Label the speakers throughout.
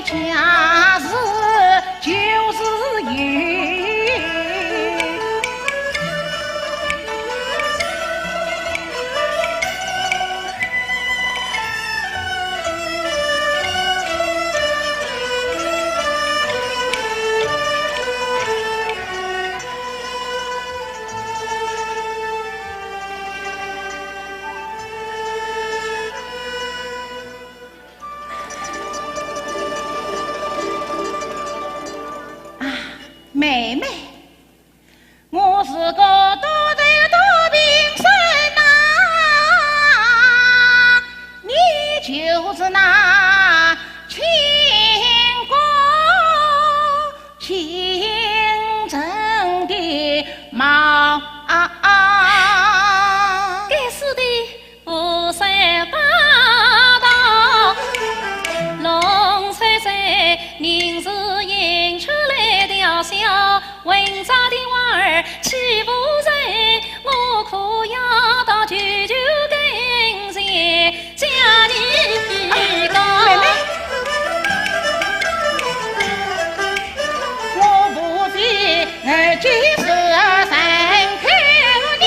Speaker 1: 家事就是有。妹妹，我是个多嘴多病生啊，你就是那清高清正的毛
Speaker 2: 该死的不三八道，龙翠翠宁是引出来吊销。文章的娃儿岂不人，我可要到舅舅跟前家里告。
Speaker 1: 妹妹，我不必二舅13口年，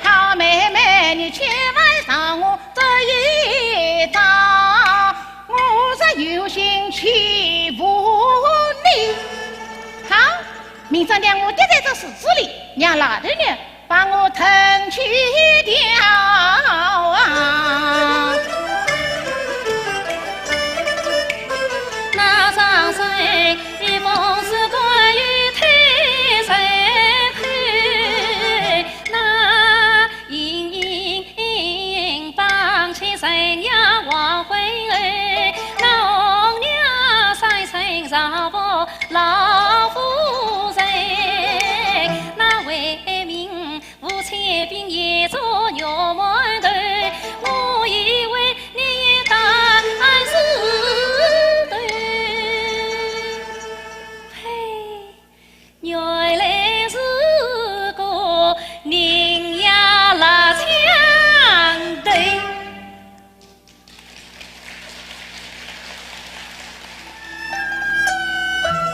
Speaker 1: 好妹妹你千万上我这一招，我是有心欺负你。好，明朝让我跌在这石子里，让老头呢把我腾去掉啊！
Speaker 2: 那上身一封是关于推神口，那隐隐帮起神呀黄昏儿，那红娘三身上服老夫人，那为民无千兵也做牛馒头，我以为你答案是对，嘿，原来。